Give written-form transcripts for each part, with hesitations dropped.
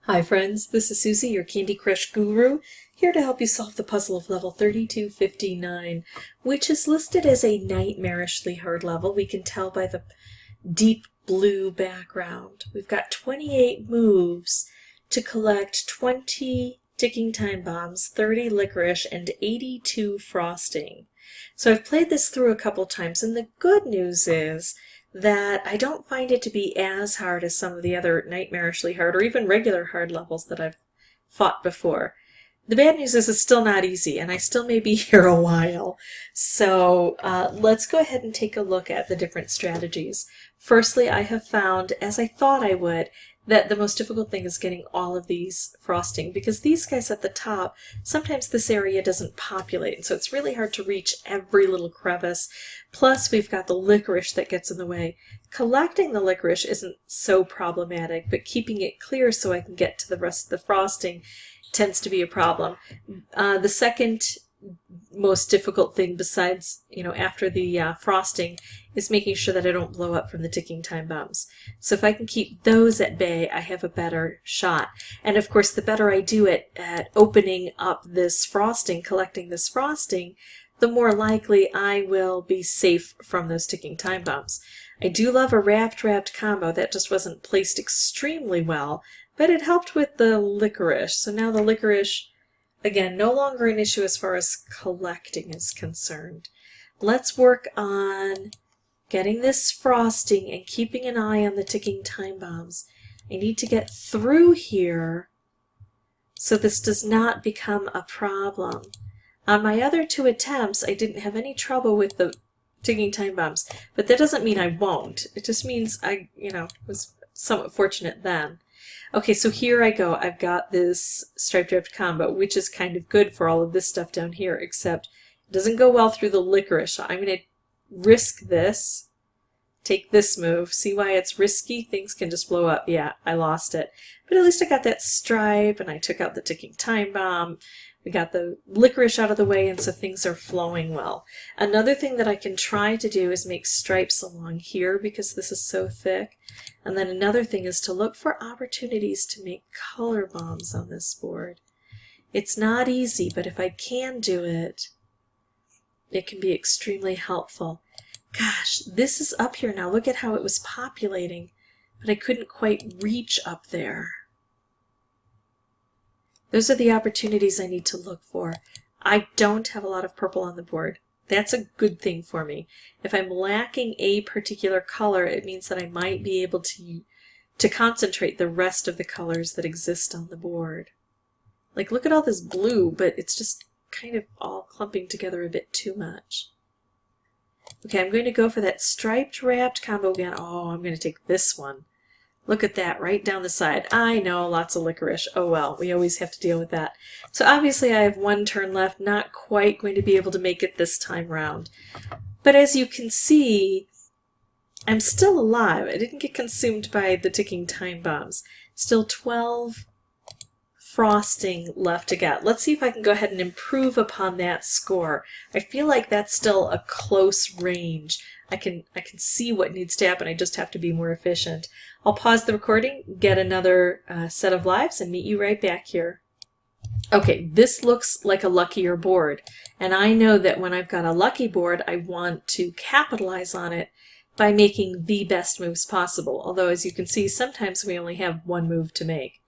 Hi friends, this is Susie, your Candy Crush guru, here to help you solve the puzzle of level 3259, which is listed as a nightmarishly hard level. We can tell by the deep blue background. We've got 28 moves to collect 20 ticking time bombs, 30 licorice, and 82 frosting. So I've played this through a couple times, and the good news is that I don't find it to be as hard as some of the other nightmarishly hard or even regular hard levels that I've fought before. The bad news is it's still not easy, and I still may be here a while. So let's go ahead and take a look at the different strategies. Firstly, I have found, as I thought I would, that the most difficult thing is getting all of these frosting, because these guys at the top, sometimes this area doesn't populate, and so it's really hard to reach every little crevice. Plus, we've got the licorice that gets in the way. Collecting the licorice isn't so problematic, but keeping it clear so I can get to the rest of the frosting tends to be a problem. The second most difficult thing besides, after the frosting is making sure that I don't blow up from the ticking time bombs. So if I can keep those at bay, I have a better shot. And of course, the better I do it at opening up this frosting, collecting this frosting, the more likely I will be safe from those ticking time bombs. I do love a wrapped combo. That just wasn't placed extremely well, but it helped with the licorice. So now the licorice, again, no longer an issue as far as collecting is concerned. Let's work on getting this frosting and keeping an eye on the ticking time bombs. I need to get through here so this does not become a problem. On my other two attempts, I didn't have any trouble with the ticking time bombs, but that doesn't mean I won't. It just means I, was somewhat fortunate then. Okay, so here I go. I've got this striped combo, which is kind of good for all of this stuff down here, except it doesn't go well through the licorice. So I'm going to risk this, take this move. See why it's risky? Things can just blow up. Yeah, I lost it. But at least I got that stripe, and I took out the ticking time bomb. We got the licorice out of the way, and so things are flowing well. Another thing that I can try to do is make stripes along here because this is so thick. And then another thing is to look for opportunities to make color bombs on this board. It's not easy, but if I can do it, it can be extremely helpful. Gosh, this is up here now. Look at how it was populating, but I couldn't quite reach up there. Those are the opportunities I need to look for. I don't have a lot of purple on the board. That's a good thing for me. If I'm lacking a particular color, it means that I might be able to concentrate the rest of the colors that exist on the board. Like, look at all this blue, but it's just kind of all clumping together a bit too much. Okay, I'm going to go for that striped wrapped combo again. Oh, I'm going to take this one. Look at that, right down the side. I know, lots of licorice. Oh well, we always have to deal with that. So obviously I have one turn left, not quite going to be able to make it this time round. But as you can see, I'm still alive. I didn't get consumed by the ticking time bombs. Still 12 frosting left to get. Let's see if I can go ahead and improve upon that score. I feel like that's still a close range. I can see what needs to happen. I just have to be more efficient. I'll pause the recording, get another set of lives, and meet you right back here. Okay, this looks like a luckier board, and I know that when I've got a lucky board, I want to capitalize on it by making the best moves possible. Although, as you can see, sometimes we only have one move to make.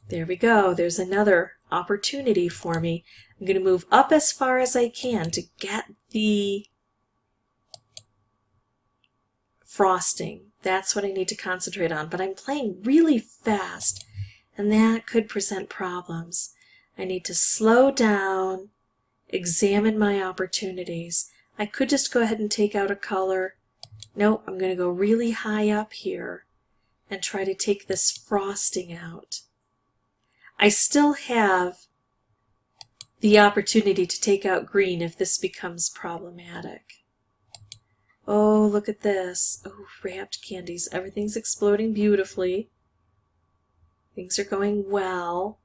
There we go. There's another opportunity for me. I'm going to move up as far as I can to get the frosting. That's what I need to concentrate on, but I'm playing really fast, and that could present problems. I need to slow down, examine my opportunities. I could just go ahead and take out a color. No, I'm going to go really high up here and try to take this frosting out. I still have the opportunity to take out green if this becomes problematic. Oh, look at this. Oh, wrapped candies. Everything's exploding beautifully. Things are going well.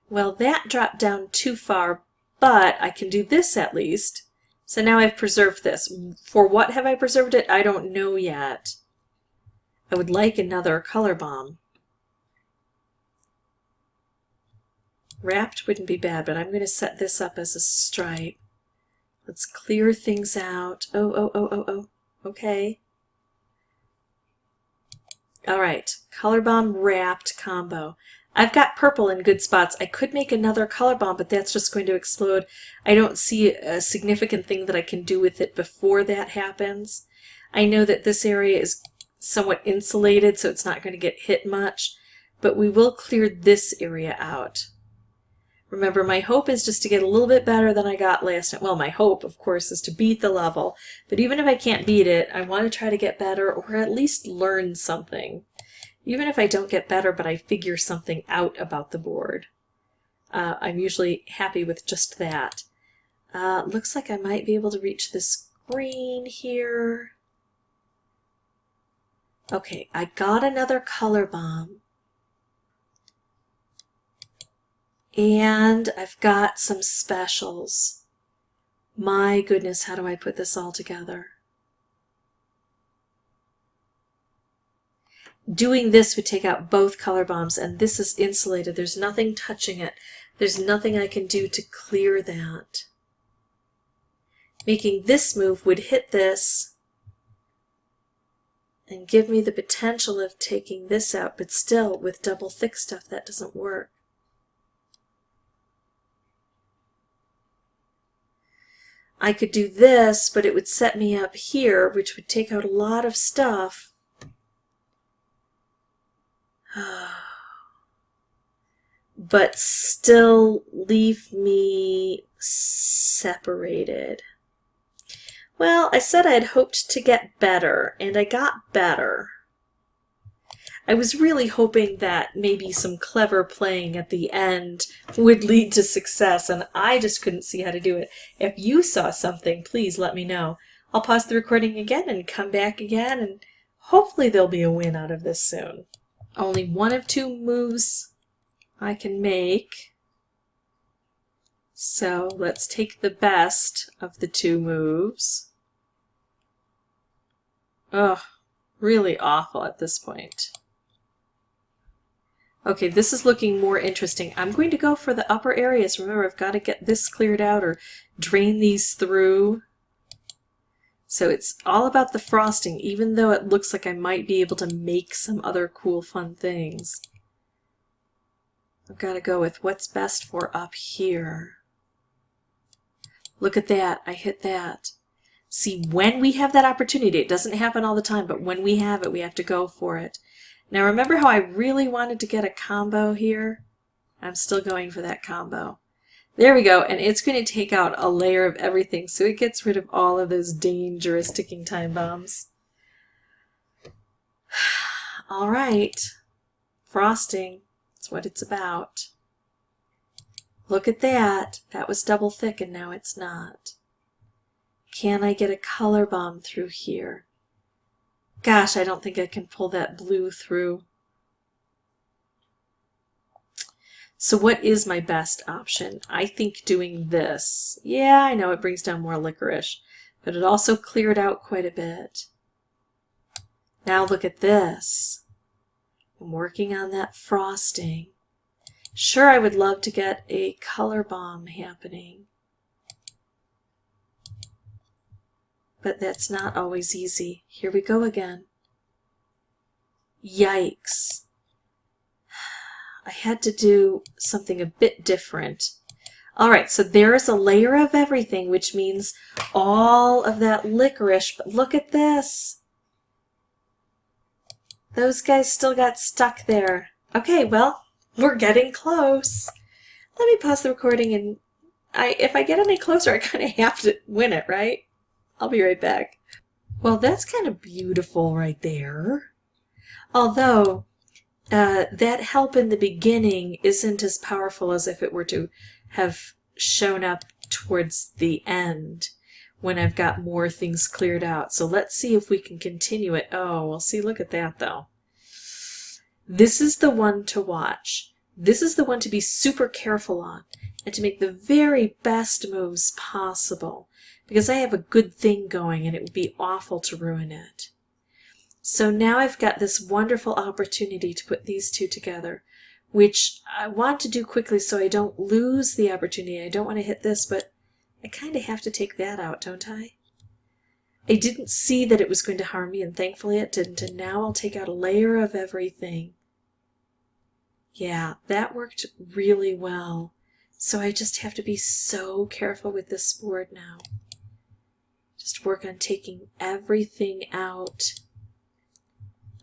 Well, that dropped down too far, but I can do this at least. So now I've preserved this. For what have I preserved it? I don't know yet. I would like another color bomb. Wrapped wouldn't be bad, but I'm going to set this up as a stripe. Let's clear things out. Oh. Okay. All right, color bomb wrapped combo. I've got purple in good spots. I could make another color bomb, but that's just going to explode. I don't see a significant thing that I can do with it before that happens. I know that this area is somewhat insulated, so it's not going to get hit much, but we will clear this area out. Remember, my hope is just to get a little bit better than I got last night. Well, my hope, of course, is to beat the level, but even if I can't beat it, I want to try to get better or at least learn something. Even if I don't get better, but I figure something out about the board. I'm usually happy with just that. Looks like I might be able to reach this green here. Okay, I got another color bomb. And I've got some specials. My goodness, how do I put this all together? Doing this would take out both color bombs, and this is insulated. There's nothing touching it. There's nothing I can do to clear that. Making this move would hit this and give me the potential of taking this out, but still, with double thick stuff, that doesn't work. I could do this, but it would set me up here, which would take out a lot of stuff. But still leave me separated. Well, I said I had hoped to get better, and I got better. I was really hoping that maybe some clever playing at the end would lead to success, and I just couldn't see how to do it. If you saw something, please let me know. I'll pause the recording again and come back again, and hopefully there'll be a win out of this soon. Only one of two moves I can make. So let's take the best of the two moves. Ugh, really awful at this point. Okay, this is looking more interesting. I'm going to go for the upper areas. Remember, I've got to get this cleared out or drain these through. So it's all about the frosting, even though it looks like I might be able to make some other cool, fun things. I've got to go with what's best for up here. Look at that. I hit that. See, when we have that opportunity, it doesn't happen all the time, but when we have it, we have to go for it. Now remember how I really wanted to get a combo here? I'm still going for that combo. There we go, and it's going to take out a layer of everything, so it gets rid of all of those dangerous ticking time bombs. All right, frosting, that's what it's about. Look at that. That was double thick, and now it's not. Can I get a color bomb through here? Gosh, I don't think I can pull that blue through. So what is my best option? I think doing this. Yeah, I know it brings down more licorice, but it also cleared out quite a bit. Now look at this. I'm working on that frosting. Sure, I would love to get a color bomb happening, but that's not always easy. Here we go again. Yikes. I had to do something a bit different. All right, so there is a layer of everything, which means all of that licorice, but look at this. Those guys still got stuck there. Okay, well, we're getting close. Let me pause the recording, and if I get any closer, I kind of have to win it, right? I'll be right back. Well, that's kind of beautiful right there. Although, that help in the beginning isn't as powerful as if it were to have shown up towards the end when I've got more things cleared out. So let's see if we can continue it. Oh, well, see, look at that, though. This is the one to watch. This is the one to be super careful on and to make the very best moves possible, because I have a good thing going and it would be awful to ruin it. So now I've got this wonderful opportunity to put these two together. which I want to do quickly so I don't lose the opportunity. I don't want to hit this, but I kind of have to take that out, don't I? I didn't see that it was going to harm me, and thankfully it didn't, and now I'll take out a layer of everything. Yeah, that worked really well. So I just have to be so careful with this board now. Just work on taking everything out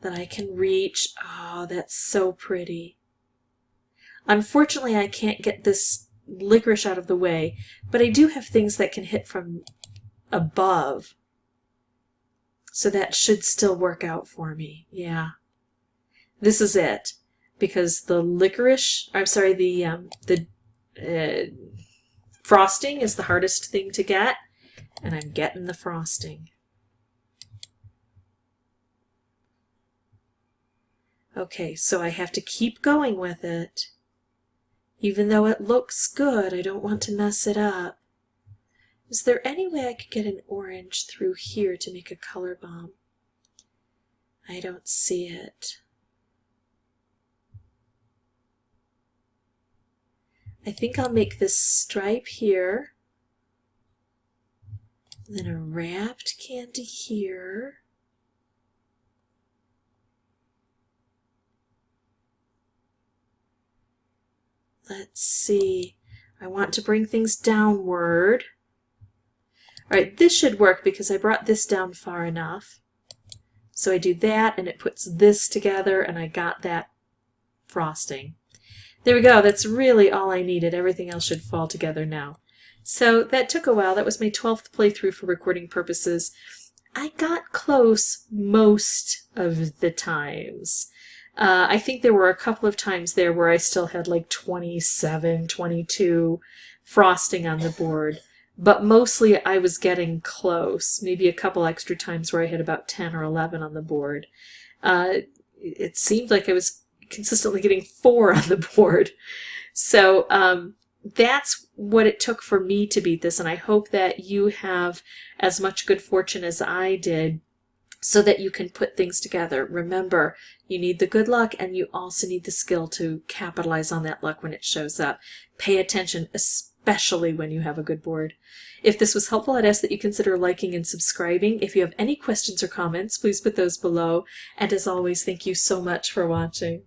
that I can reach. Oh, that's so pretty. Unfortunately, I can't get this licorice out of the way, but I do have things that can hit from above. So that should still work out for me. Yeah. This is it. Because the licorice, I'm sorry, the frosting is the hardest thing to get, and I'm getting the frosting. Okay, so I have to keep going with it. Even though it looks good, I don't want to mess it up. Is there any way I could get an orange through here to make a color bomb? I don't see it. I think I'll make this stripe here, then a wrapped candy here. Let's see, I want to bring things downward. All right, this should work because I brought this down far enough. So I do that and it puts this together and I got that frosting. There we go, that's really all I needed. Everything else should fall together now. So that took a while. That was my 12th playthrough for recording purposes. I got close most of the times. I think there were a couple of times there where I still had like 27, 22 frosting on the board. But mostly I was getting close. Maybe a couple extra times where I had about 10 or 11 on the board. It seemed like I was consistently getting 4 on the board. So that's what it took for me to beat this, and I hope that you have as much good fortune as I did so that you can put things together. Remember, you need the good luck and you also need the skill to capitalize on that luck when it shows up. Pay attention, especially when you have a good board. If this was helpful, I'd ask that you consider liking and subscribing. If you have any questions or comments, please put those below. And as always, thank you so much for watching.